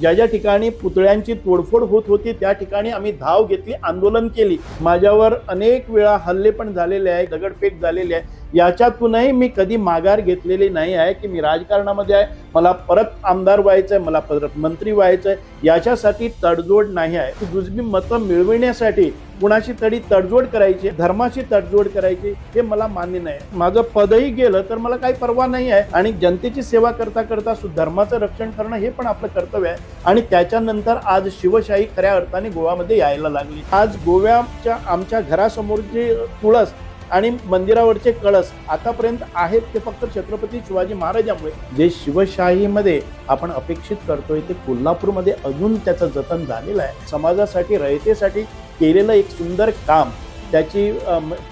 ज्या ज्या ठिकाणी पुतळ्यांची तोडफोड होत होती त्या ठिकाणी आम्ही धाव घेतली, आंदोलन केली। माझ्यावर अनेक वेळा हल्ले पण झालेले आहे, दगडफेक झालेली आहे। याच्यातूनही मी कधी माघार घेतलेली नाही आहे की मी राजकारणामध्ये आहे, मला परत आमदार व्हायचंय, मला परत मंत्री व्हायचंय। याच्यासाठी तडजोड नाही आहे। जुजबी मतं मिळविण्यासाठी कुणाशी तरी तडजोड करायची, धर्माशी तडजोड करायची, हे मला मान्य नाही। माझं पदही गेलं तर मला काही पर्वा नाही आहे आणि जनतेची सेवा करता करता धर्माचं रक्षण करणं हे पण आपलं कर्तव्य आहे। आणि त्याच्यानंतर आज शिवशाही खऱ्या अर्थाने गोव्यामध्ये यायला लागली। आज गोव्याच्या आमच्या घरासमोरची तुळस आणि मंदिरावरचे कळस आतापर्यंत आहेत ते फक्त छत्रपती शिवाजी महाराजांमुळे। जे शिवशाहीमध्ये आपण अपेक्षित करतोय ते कोल्हापूरमध्ये अजून त्याचं जतन झालेलं आहे। समाजासाठी रयतेसाठी केलेलं एक सुंदर काम, त्याची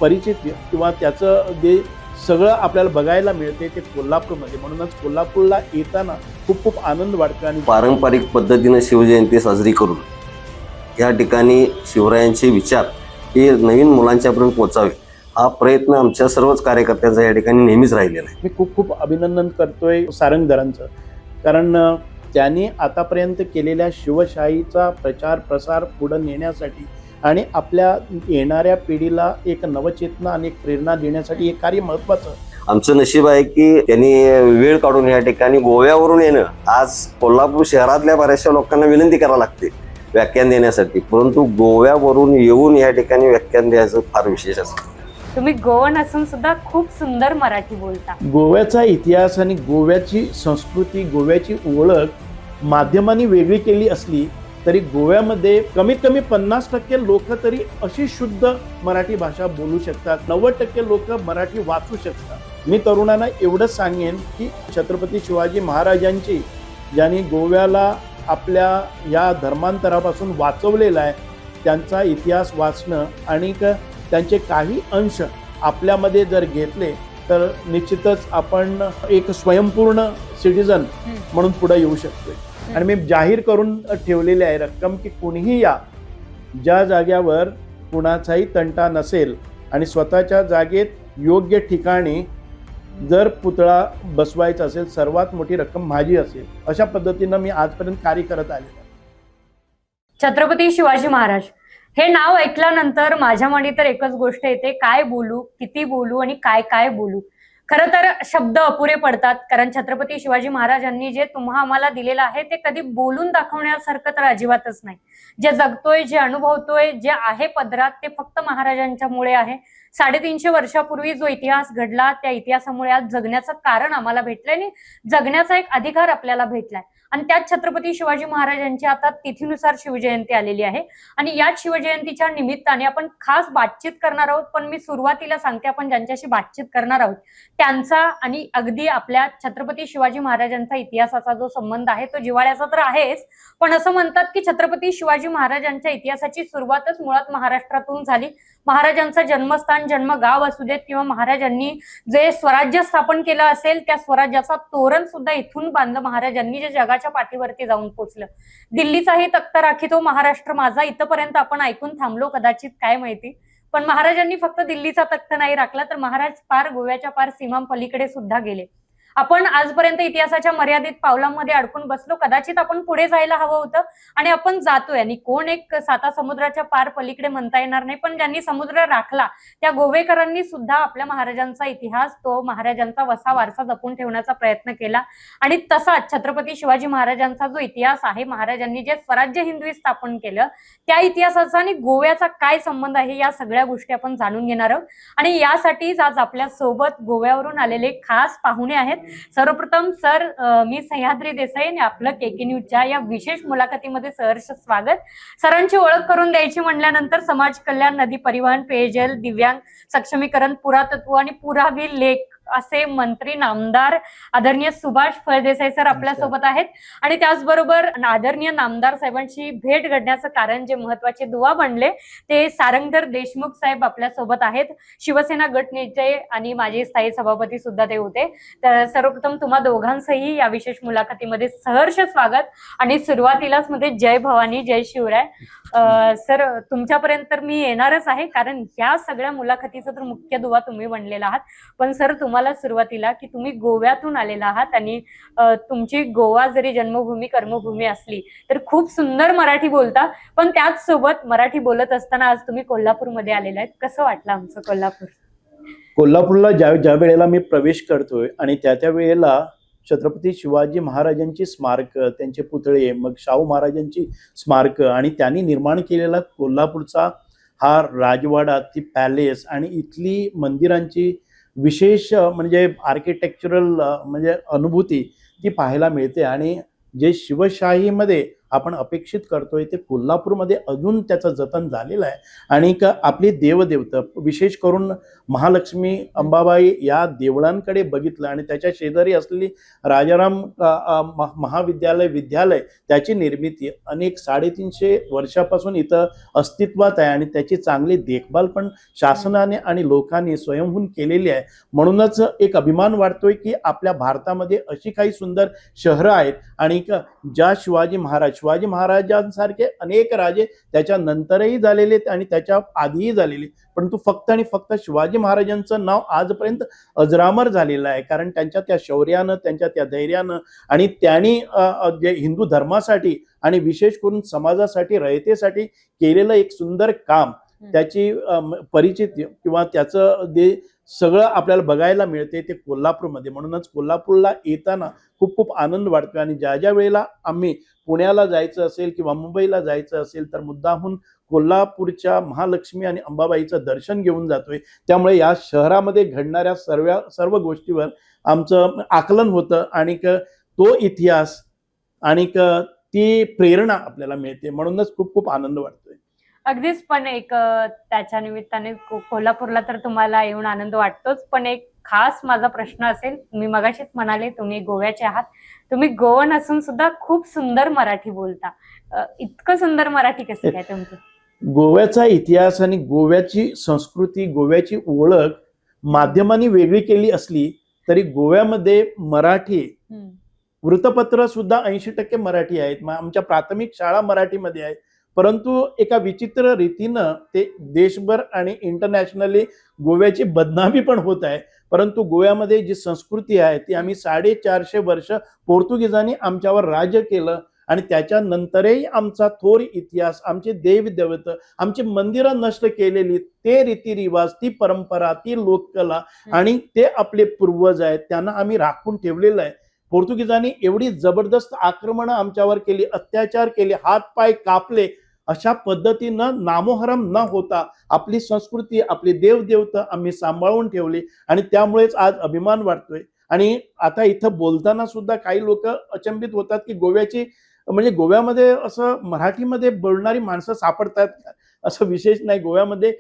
परिचिती किंवा त्याचं जे सगळं आपल्याला बघायला मिळते ते कोल्हापूरमध्ये। म्हणूनच कोल्हापूरला येताना खूप खूप आनंद वाटतो। आणि पारंपरिक पद्धतीने शिवजयंती साजरी करून या ठिकाणी शिवरायांचे विचार हे नवीन मुलांच्यापर्यंत पोहोचावे हा प्रयत्न आमच्या सर्वच कार्यकर्त्यांचा या ठिकाणी नेहमीच राहिलेला आहे। मी खूप खूप अभिनंदन करतोय सारंगधरांचं, कारण त्यांनी आतापर्यंत केलेल्या शिवशाहीचा प्रचार प्रसार पुढे नेण्यासाठी आणि आपल्या येणाऱ्या पिढीला एक नवचेतना आणि एक प्रेरणा देण्यासाठी हे कार्य महत्त्वाचं। आमचं नशीब आहे की त्यांनी वेळ काढून या ठिकाणी गोव्यावरून येणं। आज कोल्हापूर शहरातल्या बऱ्याचशा लोकांना विनंती करावी लागते व्याख्यान देण्यासाठी, परंतु गोव्यावरून येऊन या ठिकाणी व्याख्यान द्यायचं फार विशेष असतं। तुम्ही गोवन असून सुद्धा खूप सुंदर मराठी बोलता। गोव्याचा इतिहास आणि गोव्याची संस्कृती, गोव्याची ओळख माध्यमांनी वेगळी केली असली तरी गोव्यामध्ये कमीत कमी 50% लोक तरी अशी शुद्ध मराठी भाषा बोलू शकतात, 90% लोक मराठी वाचू शकतात। मी तरुणांना एवढंच सांगेन की छत्रपती शिवाजी महाराजांची, ज्यांनी गोव्याला आपल्या या धर्मांतरापासून वाचवलेला आहे, त्यांचा इतिहास वाचणं आणि त्यांचे काही अंश आपल्यामध्ये जर घेतले तर निश्चितच आपण एक स्वयंपूर्ण सिटीजन म्हणून पुढे येऊ शकतोय। आणि मी जाहीर करून ठेवलेली आहे रक्कम की कोणीही या, ज्या जाग्यावर कुणाचाही तंटा नसेल आणि स्वतःच्या जागेत योग्य ठिकाणी जर पुतळा बसवायचा असेल, सर्वात मोठी रक्कम माझी असेल। अशा पद्धतीनं मी आजपर्यंत कार्य करत आलेलो आहे। छत्रपती शिवाजी महाराज हे नाव ऐकल्यानंतर माझ्या मनात तर एकच गोष्ट येते, काय बोलू, किती बोलू आणि काय काय बोलू। खरं तर शब्द अपुरे पडतात, कारण छत्रपती शिवाजी महाराजांनी जे तुम्हा आम्हाला दिलेलं आहे ते कधी बोलून दाखवण्यासारखं तर अजिबातच नाही। जे जगतोय, जे अनुभवतोय, जे आहे पदरात ते फक्त महाराजांच्यामुळे आहे। 350 वर्षापूर्वी जो इतिहास घडला त्या इतिहासामुळे आज जगण्याचं कारण आम्हाला भेटलंय आणि जगण्याचा एक अधिकार आपल्याला भेटलाय। आणि त्याच छत्रपती शिवाजी महाराजांची आता तिथीनुसार शिवजयंती आलेली आहे आणि याच शिवजयंतीच्या निमित्ताने आपण खास बातचीत करणार आहोत। पण मी सुरुवातीला सांगते, आपण ज्यांच्याशी बातचीत करणार आहोत त्यांचा आणि अगदी आपल्या छत्रपती शिवाजी महाराजांचा इतिहासाचा जो संबंध आहे तो जिव्हाळ्याचा तर आहेच, पण असं म्हणतात की छत्रपती शिवाजी महाराजांच्या इतिहासाची सुरुवातच मुळात महाराष्ट्रातून झाली। महाराजांचं जन्मस्थान, जन्मगाव असू देत किंवा महाराजांनी जे स्वराज्य स्थापन केलं असेल त्या स्वराज्याचा तोरण सुद्धा इथून बांधलं महाराजांनी, जे जगाच्या पाठीवरती जाऊन पोचलं। दिल्लीचाही तख्त राखितो महाराष्ट्र माझा, इथपर्यंत आपण ऐकून थांबलो कदाचित, काय माहिती। पण महाराजांनी फक्त दिल्लीचा तख्त नाही राखला तर महाराज पार गोव्याच्या पार सीमांपलीकडे सुद्धा गेले। आपण आजपर्यंत इतिहासाच्या मर्यादित पावलांमध्ये अडकून बसलो, कदाचित आपण पुढे जायला हवं होतं आणि आपण जातोय। आणि कोण एक साता समुद्राच्या पार पलीकडे म्हणता येणार नाही, पण ज्यांनी समुद्र राखला त्या गोवेकरांनी सुद्धा आपल्या महाराजांचा इतिहास, तो महाराजांचा वसा वारसा जपून ठेवण्याचा प्रयत्न केला। आणि तसाच छत्रपती शिवाजी महाराजांचा जो इतिहास आहे, महाराजांनी जे स्वराज्य हिंदवी स्थापन केलं त्या इतिहासाचा आणि गोव्याचा काय संबंध आहे, या सगळ्या गोष्टी आपण जाणून घेणार आहोत। आणि यासाठीच आज आपल्या सोबत गोव्यावरून आलेले खास पाहुणे आहेत। सर्वप्रथम सर, मी सह्याद्री देसाई आणि आपलं केके न्यूजच्या या विशेष मुलाखतीमध्ये सहर्ष स्वागत। सरांची ओळख करून द्यायची म्हणल्यानंतर समाज कल्याण, नदी परिवहन, पेयजल, दिव्यांग सक्षमीकरण, पुरातत्व आणि पुरावी लेख असे मंत्री, नामदार आदरणीय सुभाष फळदेसाई सर आपल्या सोबत आहेत। आणि त्याचबरोबर आदरणीय नामदार साहेबांची भेट घडण्याचं कारण जे महत्वाचे दुवा बनले ते सारंगधर देशमुख साहेब आपल्या सोबत आहेत, शिवसेना गट नेते आणि माजी स्थायी सभापती सुद्धा ते होते। तर सर्वप्रथम तुम्हा दोघांचंही या विशेष मुलाखतीमध्ये सहर्ष स्वागत। आणि सुरुवातीलाच मध्ये जय भवानी, जय शिवराय। सर, तुमच्यापर्यंत तर मी येणारच आहे, कारण ह्या सगळ्या मुलाखतीचा तर मुख्य दुवा तुम्ही बनलेला आहात। पण सर, तुम्हाला आम्हाला सुरुवातीला की तुम्ही गोव्यातून आलेला आहात आणि तुमची गोवा जरी जन्मभूमी कर्मभूमी असली तर खूप सुंदर मराठी बोलता, पण त्याच सोबत मराठी बोलत असताना आज तुम्ही कोल्हापूरमध्ये आलेला आहेत. कसं वाटलं आमचं कोल्हापूर? कोल्हापूरला ज्या वेळेला मी प्रवेश करतोय आणि त्या वेळेला छत्रपती शिवाजी महाराजांची स्मारक, त्यांचे पुतळे, मग शाहू महाराजांची स्मारक आणि त्यांनी निर्माण केलेला कोल्हापूरचा हा राजवाडा, ती पॅलेस आणि इथली मंदिरांची विशेष म्हणजे आर्किटेक्चरल म्हणजे अनुभूती ती पाहायला मिळते. आणि जे शिवशाहीमध्ये आपण अपेक्षित करतोय ते कोल्हापूरमध्ये अजून त्याचं जतन झालेलं आहे. आणि आपली देवदेवता विशेष करून महालक्ष्मी, अंबाबाई या देवळांकडे बघितलं आणि त्याच्या शेजारी असलेली राजाराम विद्यालय त्याची निर्मिती अनेक 350 वर्षापासून इथं अस्तित्वात आहे आणि त्याची चांगली देखभाल पण शासनाने आणि लोकांनी स्वयंहून केलेली आहे. म्हणूनच एक अभिमान वाटतोय की आपल्या भारतामध्ये अशी काही सुंदर शहरं आहेत आणि ज्या शिवाजी महाराजांसारखे अनेक राजे त्याच्या नंतरही झालेले आणि त्याच्या आधीही झालेले, परंतु फक्त आणि फक्त शिवाजी महाराजांचं नाव आजपर्यंत अजरामर झालेलं आहे. कारण त्यांच्या त्या शौर्यानं, त्यांच्या त्या धैर्यानं आणि त्यांनी जे हिंदू धर्मासाठी आणि विशेष करून समाजासाठी, रयतेसाठी केलेलं एक सुंदर काम, त्याची परिचिती किंवा त्याचं जे सगळं आपल्याला बघायला मिळते ते कोल्हापूरमध्ये. म्हणूनच कोल्हापूरला येताना खूप खूप आनंद वाटतो. आणि ज्या वेळेला आम्ही पुण्याला जायचं असेल किंवा मुंबईला जायचं असेल तर मुद्दामहून कोल्हापूरच्या महालक्ष्मी आणि अंबाबाईचं दर्शन घेऊन जातोय. त्यामुळे या शहरामध्ये घडणाऱ्या सर्व गोष्टीवर आमचं आकलन होतं आणि तो इतिहास आणि ती प्रेरणा आपल्याला मिळते. म्हणूनच खूप खूप आनंद वाटतोय. अगदीच, पण एक त्याच्या निमित्ताने कोल्हापूरला तर तुम्हाला येऊन आनंद वाटतोच, पण एक खास माझा प्रश्न असेल. तुम्ही मगाशीच म्हणाले तुम्ही गोव्याचे आहात, तुम्ही गोवन असून सुद्धा खूप सुंदर मराठी बोलता. इतकं सुंदर मराठी कसं काय तुमचं? गोव्याचा इतिहास आणि गोव्याची संस्कृती, गोव्याची ओळख माध्यमांनी वेगळी केली असली तरी गोव्यामध्ये मराठी वृत्तपत्र सुद्धा 80% मराठी आहेत. आमच्या प्राथमिक शाळा मराठीमध्ये आहेत. परंतु एका विचित्र रीतीनं ते देशभर आणि इंटरनॅशनली गोव्याची बदनामी पण होत आहे. परंतु गोव्यामध्ये जी संस्कृती आहे ती आम्ही 450 वर्ष पोर्तुगीजांनी आमच्यावर राज्य केलं आणि त्याच्यानंतरही आमचा थोर इतिहास, आमचे देवदेवता, आमची मंदिरं नष्ट केलेली, ते रीतिरिवाज, ती परंपरा, ती लोककला आणि ते आपले पूर्वज आहेत त्यांना आम्ही राखून ठेवलेलं आहे. पोर्तुगीजांनी एवढी जबरदस्त आक्रमणं आमच्यावर केली, अत्याचार केले, हातपाय कापले, अशा पद्धतीनं नामोहरम न होता आपली संस्कृती, आपली देवदेवता आम्ही सांभाळून ठेवली आणि त्यामुळेच आज अभिमान वाटतोय. आणि आता इथं बोलताना सुद्धा काही लोक अचंबित होतात की गोव्याची म्हणजे गोव्यामध्ये असं मराठीमध्ये बोलणारी माणसं सापडतात असं विशेष नाही. गोव्यामध्ये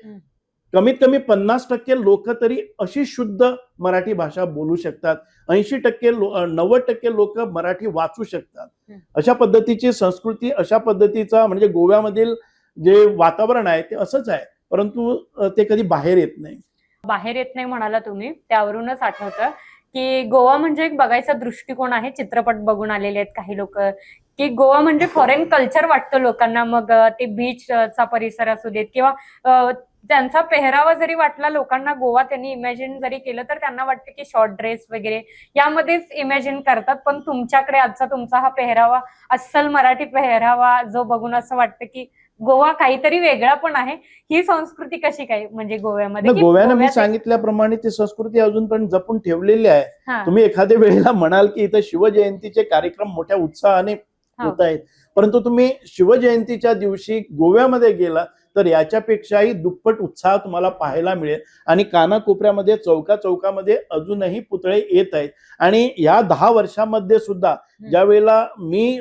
कमीत कमी 50% लोक तरी अशी शुद्ध मराठी भाषा बोलू शकतात. 80% 90% लोक मराठी वाचू शकतात. अशा पद्धतीची संस्कृती, अशा पद्धतीचा म्हणजे गोव्यामधील जे वातावरण आहे ते असंच आहे. परंतु ते कधी बाहेर येत नाही. बाहेर येत नाही म्हणाला तुम्ही, त्यावरूनच आठवतं की गोवा म्हणजे एक बघायचा दृष्टिकोन आहे. चित्रपट बघून आलेले आहेत काही लोक की गोवा म्हणजे फॉरेन कल्चर वाटतं लोकांना. मग ते बीचचा परिसर असू देत किंवा त्यांचा पेहरावा जरी वाटला लोकांना, गोवा त्यांनी इमॅजिन जरी केलं तर त्यांना वाटतं की शॉर्ट ड्रेस वगैरे यामध्येच इमॅजिन करतात. पण तुमच्याकडे आजचा तुमचा हा पेहरावा, अस्सल मराठी पेहरावा जो बघून असं वाटतं की गोवा काहीतरी वेगळा पण आहे. ही संस्कृती कशी काय म्हणजे गोव्यामध्ये? गोव्याने मी सांगितल्याप्रमाणे ती संस्कृती अजून पण जपून ठेवलेली आहे. तुम्ही एखाद्या वेळेला म्हणाल की इथं शिवजयंतीचे कार्यक्रम मोठ्या उत्साहाने होत आहेत, परंतु तुम्ही शिवजयंतीच्या दिवशी गोव्यामध्ये गेला तर याच्यापेक्षाही दुप्पट उत्साह तुम्हाला पाहायला मिळेल. आणि कानाकोपऱ्यामध्ये, चौकामध्ये अजूनही पुतळे येत आहेत. आणि या 10 वर्षामध्ये सुद्धा ज्या वेळेला मी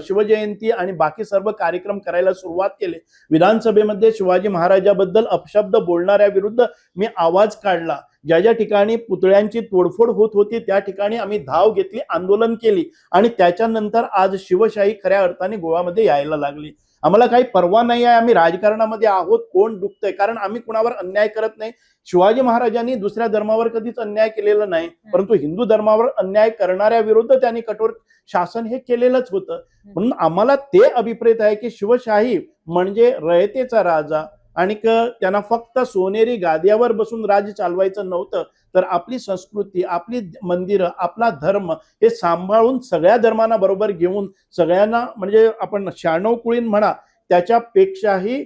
शिवजयंती आणि बाकी सर्व कार्यक्रम करायला सुरुवात केले, विधानसभेमध्ये शिवाजी महाराजाबद्दल अपशब्द बोलणाऱ्या विरुद्ध मी आवाज काढला. ज्या ठिकाणी पुतळ्यांची तोडफोड होत होती त्या ठिकाणी आम्ही धाव घेतली, आंदोलन केली आणि त्याच्यानंतर आज शिवशाही खऱ्या अर्थाने गोव्यामध्ये यायला लागली. आम्हाला काही पर्वा नाही आहे आम्ही राजकारणामध्ये आहोत, कोण दुखतंय, कारण आम्ही कुणावर अन्याय करत नाही. शिवाजी महाराजांनी दुसऱ्या धर्मावर कधीच अन्याय केलेला नाही, परंतु हिंदू धर्मावर अन्याय करणाऱ्या विरुद्ध त्यांनी कठोर शासन हे केलेलंच होतं. म्हणून आम्हाला ते अभिप्रेत आहे की शिवशाही म्हणजे रयतेचा राजा, आणि त्यांना फक्त सोनेरी गाद्यावर बसून राज्य चालवायचं नव्हतं, तर आपली संस्कृती, आपली मंदिरं, आपला धर्म हे सांभाळून सगळ्या धर्मांना बरोबर घेऊन सगळ्यांना, म्हणजे आपण 96 कुळीन म्हणा त्याच्यापेक्षाही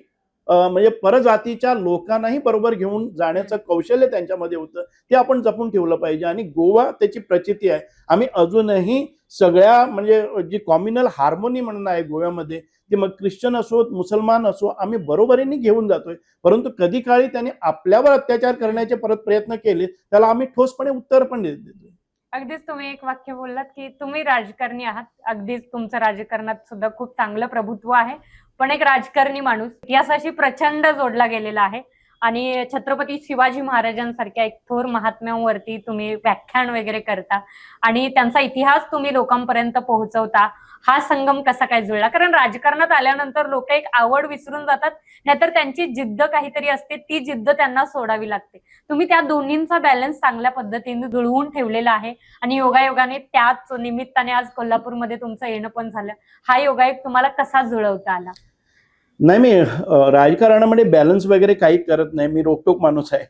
म्हणजे परजातीच्या लोकांनाही बरोबर घेऊन जाण्याचं कौशल्य त्यांच्यामध्ये होतं, ते आपण जपून ठेवलं पाहिजे. आणि गोवा त्याची प्रचिती आहे. आम्ही अजूनही सगळ्या म्हणजे जी कॉम्युनल हार्मोनी म्हणून आहे गोव्यामध्ये, ते मग ख्रिश्चन असो मुसलमान असो, आम्ही बरोबरीने घेऊन जातोय. परंतु कधी काळी त्यांनी आपल्यावर अत्याचार करण्याचे परत प्रयत्न केले, त्याला आम्ही ठोसपणे उत्तर पण देतोय. अगदीच तुम्ही एक वाक्य बोललात की तुम्ही राजकारणी आहात. अगदीच तुमचं राजकारणात सुद्धा खूप चांगलं प्रभुत्व आहे, पण एक राजकारणी माणूस इतिहासाशी प्रचंड जोडला गेलेला आहे. आणि छत्रपती शिवाजी महाराजांसारख्या एक थोर महात्म्यांवरती तुम्ही व्याख्यान वगैरे करता आणि त्यांचा इतिहास तुम्ही लोकांपर्यंत पोहोचवता. हा संगम कसा काय जुळला? कारण राजकारणात आल्यानंतर लोक एक आवड विसरून जातात, नाहीतर त्यांची जिद्द काहीतरी असते, ती जिद्द त्यांना सोडावी लागते. तुम्ही त्या दोन्हींचा बॅलन्स चांगल्या पद्धतीने जुळवून ठेवलेला आहे आणि योगायोगाने त्याच निमित्ताने आज कोल्हापूरमध्ये तुमचं येणं पण झालं. हा योगायोग तुम्हाला कसा जुळवता आला? नाही, मी राजकारणामध्ये बॅलन्स वगैरे काही करत नाही. मी रोकटोक माणूस आहे.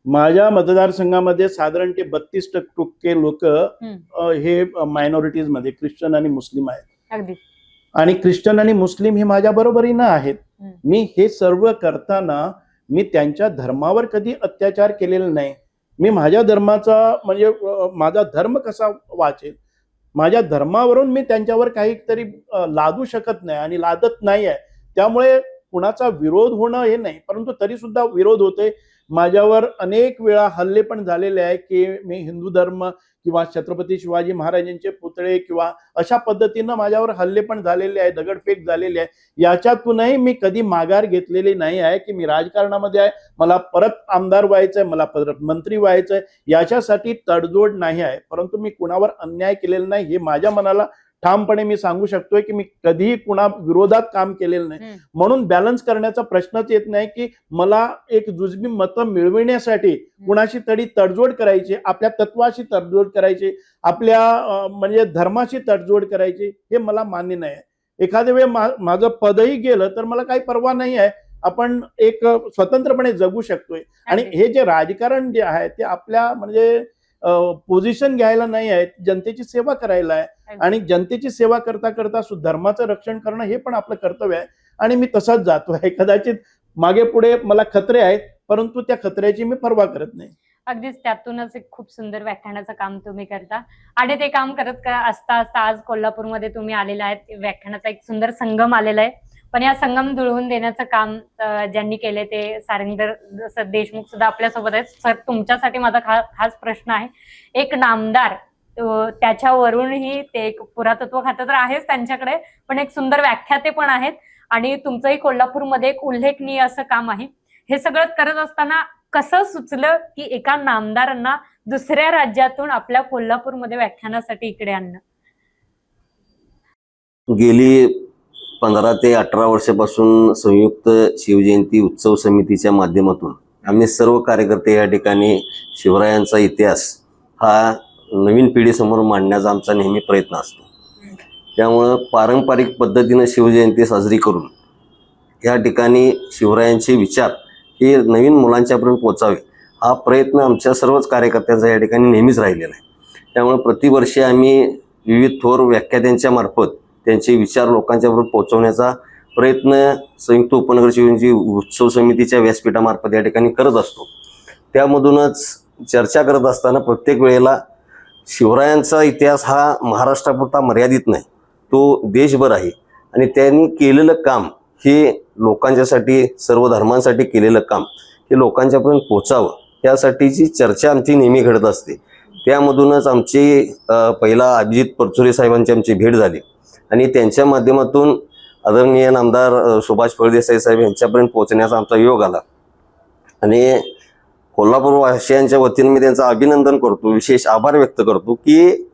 माझ्या मतदारसंघामध्ये साधारण 32% लोक हे मायनॉरिटीज मध्ये ख्रिश्चन आणि मुस्लिम आहेत. अगदी. आणि ख्रिश्चन आणि मुस्लिम हे माझ्या बरोबरीनं आहेत. मी हे सर्व करताना मी त्यांच्या धर्मावर कधी अत्याचार केलेला नाही. मी माझ्या धर्माचा म्हणजे माझा धर्म कसा वाचेल, माझ्या धर्मावरून मी त्यांच्यावर काहीतरी लादू शकत नाही आणि लादत नाही आहे. त्यामुळे कुणाचा विरोध होणं हे नाही, परंतु तरी सुद्धा विरोध होतोय. माझ्यावर अनेक वेळा हल्ले पण झालेले आहे की मी हिंदू धर्म किंवा छत्रपती शिवाजी महाराजांचे पुतळे किंवा अशा पद्धतीनं माझ्यावर हल्ले पण झालेले आहे, दगडफेक झालेली आहे. याच्यातूनही मी कधी माघार घेतलेली नाही आहे की मी राजकारणामध्ये आहे, मला परत आमदार व्हायचंय, मला परत मंत्री व्हायचंय, याच्यासाठी तडजोड नाही आहे. परंतु मी कुणावर अन्याय केलेला नाही हे माझ्या मनाला ठामपणे मी सांगू शकतोय की मी कधीही कुणा विरोधात काम केलेलं नाही. म्हणून बॅलन्स करण्याचा प्रश्नच येत नाही की मला एक जुजबी मतं मिळविण्यासाठी कुणाशी तरी तडजोड करायची, आपल्या तत्वाशी तडजोड करायची, आपल्या म्हणजे धर्माशी तडजोड करायची, हे मला मान्य नाही आहे. एखाद्या वेळ माझं पदही गेलं तर मला काही पर्वा नाही आहे. आपण एक स्वतंत्रपणे जगू शकतोय. आणि हे जे राजकारण जे आहे ते आपल्या म्हणजे पोझिशन घ्यायला नाही आहे, जनतेची सेवा करायला आहे. आणि जनतेची सेवा करता करता धर्माचं रक्षण करणं हे पण आपलं कर्तव्य आहे. आणि मी तसाच जातो आहे. कदाचित मागे पुढे मला खतरे आहेत, परंतु त्या खतऱ्याची मी पर्वा करत नाही. अगदीच त्यातूनच एक खूप सुंदर व्याख्यानाचं काम तुम्ही करता आणि ते काम करत असता असता आज कोल्हापूरमध्ये तुम्ही आलेला आहेत. व्याख्यानाचा एक सुंदर संगम आलेला आहे. पण या संगम जुळवून देण्याचं काम ज्यांनी केले ते सारंगधर सर देशमुख सुद्धा आपल्यासोबत आहेत. सर, तुमच्यासाठी माझा खास प्रश्न आहे. एक नामदार, त्याच्यावरूनही ते एक पुरातत्व खातं तर आहेच त्यांच्याकडे, पण एक सुंदर व्याख्याते पण आहेत आणि तुमचंही कोल्हापूरमध्ये एक उल्लेखनीय असं काम आहे. हे सगळं करत असताना कसं सुचलं की एका नामदारांना दुसऱ्या राज्यातून आपल्या कोल्हापूरमध्ये व्याख्यानासाठी इकडे आणणं? गेली 15 ते 18 वर्षापासून संयुक्त शिवजयंती उत्सव समितीच्या माध्यमातून आम्ही सर्व कार्यकर्ते या ठिकाणी शिवरायांचा इतिहास हा नवीन पिढीसमोर मांडण्याचा आमचा नेहमी प्रयत्न असतो. त्यामुळं पारंपरिक पद्धतीनं शिवजयंती साजरी करून या ठिकाणी शिवरायांचे विचार हे नवीन मुलांच्यापर्यंत पोचावे हा प्रयत्न आमच्या सर्वच कार्यकर्त्यांचा या ठिकाणी नेहमीच राहिलेला आहे. त्यामुळे प्रतिवर्षी आम्ही विविध थोर व्याख्यात्यांच्या मार्फत त्यांचे विचार लोकांच्यापर्यंत पोहोचवण्याचा प्रयत्न संयुक्त उपनगर शिवजयंती उत्सव समितीच्या व्यासपीठामार्फत या ठिकाणी करत असतो. त्यामधूनच चर्चा करत असताना प्रत्येक वेळेला शिवरायांचा इतिहास हा महाराष्ट्रापुरता मर्यादित नाही, तो देशभर आहे. आणि त्यांनी केलेलं काम हे लोकांच्यासाठी, सर्व धर्मांसाठी केलेलं काम हे लोकांच्यापर्यंत पोचावं यासाठीची चर्चा आमची नेहमी घडत असते. त्यामधूनच आमची पहिला अभिजित परचुरे साहेबांची आमची भेट झाली आणि त्यांच्या माध्यमातून आदरणीय नामदार सुभाष फळदेसाई साहेब यांच्यापर्यंत पोहोचण्याचा आमचा योग आला. आणि कोल्हापूरवासियांच्या वतीने मी त्यांचं अभिनंदन करतो, विशेष आभार व्यक्त करतो की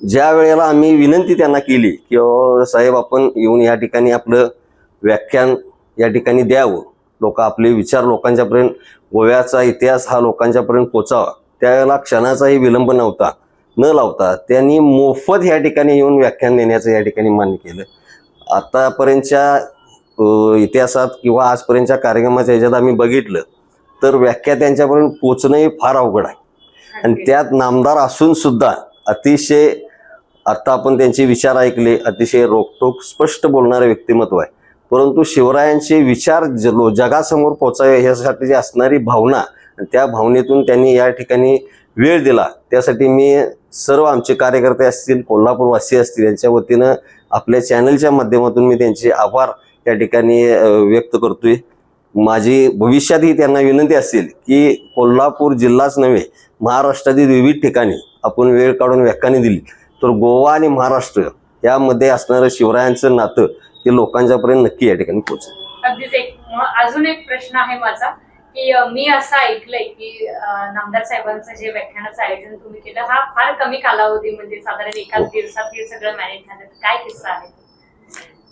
ज्या वेळेला आम्ही विनंती त्यांना केली की साहेब आपण येऊन या ठिकाणी आपलं व्याख्यान या ठिकाणी द्यावं, आपले विचार लोकांच्यापर्यंत, गोव्याचा इतिहास हा लोकांच्यापर्यंत पोचावा, त्यावेळेला क्षणाचाही विलंब न लावता त्यांनी मोफत या ठिकाणी येऊन व्याख्यान देण्याचं या ठिकाणी मान्य केलं. आतापर्यंतच्या इतिहासात किंवा आजपर्यंतच्या कार्यक्रमाच्या ह्याच्यात आम्ही बघितलं तर व्याख्या त्यांच्यापर्यंत पोचणं हे फार अवघड आहे. आणि त्यात नामदार असून सुद्धा अतिशय, आता आपण त्यांचे विचार ऐकले, अतिशय रोखठोक स्पष्ट बोलणारे व्यक्तिमत्व आहे. परंतु शिवरायांचे विचार जगासमोर पोचावे यासाठी जी असणारी भावना, त्या भावनेतून त्यांनी या ठिकाणी वेळ दिला, त्यासाठी मी सर्व आमचे कार्यकर्ते असतील, कोल्हापूरवासी असतील, यांच्या वतीनं आपल्या चॅनलच्या माध्यमातून मी त्यांचे आभार या ठिकाणी व्यक्त करतोय. माझी भविष्यातही त्यांना विनंती असेल की कोल्हापूर जिल्हाच नव्हे, महाराष्ट्रातील विविध ठिकाणी आपण वेळ काढून व्याख्याने दिली तर गोवा आणि महाराष्ट्र यामध्ये असणारं शिवरायांचं नातं ते लोकांच्यापर्यंत नक्की या ठिकाणी पोहोचेल. अगदीच. अजून एक प्रश्न आहे माझा की मी असं ऐकलंय की नामदार साहेबांचं जे व्याख्यानाचं आयोजन तुम्ही केलं हा फार कमी कालावधी, म्हणजे साधारण एकाच दिवसात हे सगळं मॅनेज झालं, काय किस्सा आहे?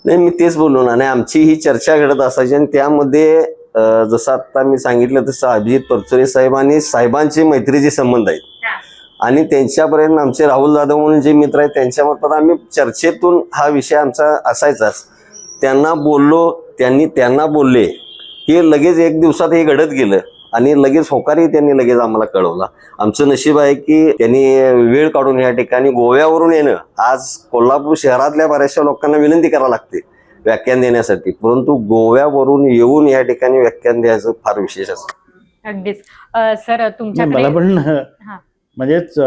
नाही, मी तेच बोललो ना. आणि आमची ही चर्चा घडत असायची आणि त्यामध्ये जसं आता मी सांगितलं तसं अभिजित परचुरे साहेब आणि साहेबांचे मैत्रीचे संबंध आहेत. आणि त्यांच्यापर्यंत आमचे राहुल जाधव म्हणून जे मित्र आहेत त्यांच्यामार्फत आम्ही चर्चेतून हा विषय आमचा असायचाच. त्यांना बोललो, त्यांनी त्यांना बोलले, हे लगेच एक दिवसात हे घडत गेलं आणि लगेच होकारही त्यांनी लगेच आम्हाला कळवला. आमचं नशीब आहे की त्यांनी वेळ काढून या ठिकाणी गोव्यावरून येणं. आज कोल्हापूर शहरातल्या बऱ्याचशा लोकांना विनंती करावी लागते व्याख्यान देण्यासाठी, परंतु गोव्यावरून येऊन या ठिकाणी व्याख्यान द्यायचं फार विशेष असतं. अगदीच. सर तुमच्याकडे मला पण म्हणजेच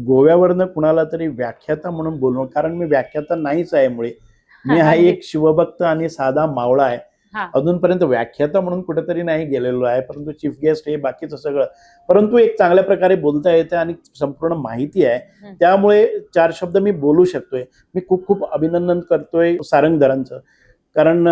गोव्यावरनं कुणाला तरी व्याख्याता म्हणून बोलणं, कारण मी व्याख्याता नाहीच आहे, मुळे मी हा एक शिवभक्त आणि साधा मावळा आहे. अजूनपर्यंत व्याख्याता म्हणून कुठेतरी नाही गेलेलो आहे, परंतु चीफ गेस्ट हे बाकीचं सगळं, परंतु एक चांगल्या प्रकारे बोलता येते आणि संपूर्ण माहिती आहे, त्यामुळे 4 शब्द मी बोलू शकतोय. मी खूप खूप अभिनंदन करतोय सारंगधरांचं, कारण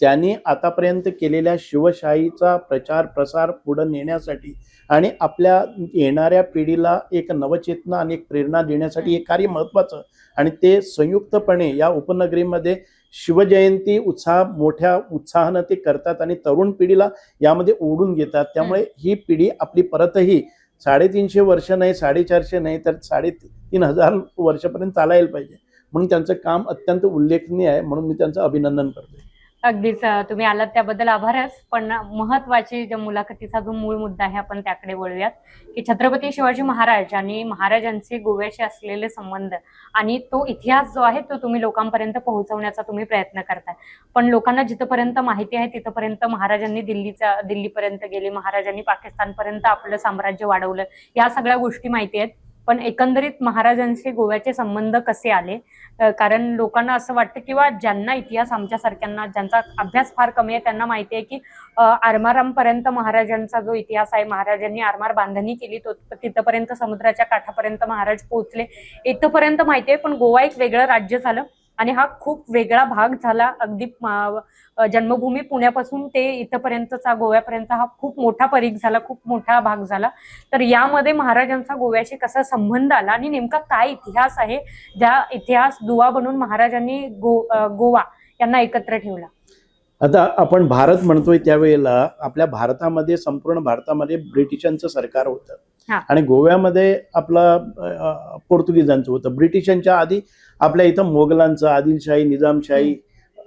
त्यांनी आतापर्यंत केलेल्या शिवशाहीचा प्रचार प्रसार पुढे नेण्यासाठी आणि आपल्या येणाऱ्या पिढीला एक नवचेतना आणि एक प्रेरणा देण्यासाठी हे कार्य महत्त्वाचं, आणि ते संयुक्तपणे या उपनगरीमध्ये शिवजयंती मोठ्या उत्साहानं ते करतात आणि तरुण पिढीला यामध्ये ओढून घेतात. त्यामुळे ही पिढी आपली परतही 350 वर्ष नाही, 450 नाही, तर 3500 वर्षापर्यंत चालायला पाहिजे. म्हणून त्यांचं काम अत्यंत उल्लेखनीय आहे, म्हणून मी त्यांचं अभिनंदन करतोय. अगदीच. तुम्ही आलात त्याबद्दल आभारच, पण महत्वाची ज्या मुलाखतीचा जो मूळ मुद्दा आहे आपण त्याकडे वळूयात की छत्रपती शिवाजी महाराज आणि महाराजांचे गोव्याशी असलेले संबंध आणि तो इतिहास जो आहे तो तुम्ही लोकांपर्यंत पोहोचवण्याचा तुम्ही प्रयत्न करताय. पण लोकांना जिथपर्यंत माहिती आहे तिथपर्यंत महाराजांनी दिल्लीपर्यंत गेले, महाराजांनी पाकिस्तानपर्यंत आपलं साम्राज्य वाढवलं, या सगळ्या गोष्टी माहिती आहेत. पण एकंदरीत महाराजांचे गोव्याचे संबंध कसे आले, कारण लोकांना असं वाटतं किंवा ज्यांना इतिहास आमच्यासारख्यांना ज्यांचा अभ्यास फार कमी आहे त्यांना माहिती आहे की आरमारामपर्यंत महाराजांचा जो इतिहास आहे, महाराजांनी आरमार बांधणी केली, तो तिथपर्यंत समुद्राच्या काठापर्यंत महाराज पोहोचले, इथपर्यंत माहिती आहे. पण गोवा एक वेगळं राज्य झालं आणि हा खूप वेगळा भाग झाला. अगदी जन्मभूमी पुण्यापासून ते इथपर्यंतचा गोव्यापर्यंत हा खूप मोठा परीघ झाला, खूप मोठा भाग झाला. तर यामध्ये महाराजांचा गोव्याशी कसा संबंध आला आणि नेमका काय इतिहास आहे, ज्या इतिहास दुवा बनून महाराजांनी गोवा यांना एकत्र ठेवला? आता आपण भारत म्हणतोय त्यावेळेला आपल्या भारतामध्ये, संपूर्ण भारतामध्ये ब्रिटिशांचं सरकार होतं आणि गोव्यामध्ये आपला पोर्तुगीजांचं होतं. ब्रिटिशांच्या आधी आपल्या इथं मोगलांचं, आदिलशाही, निजामशाही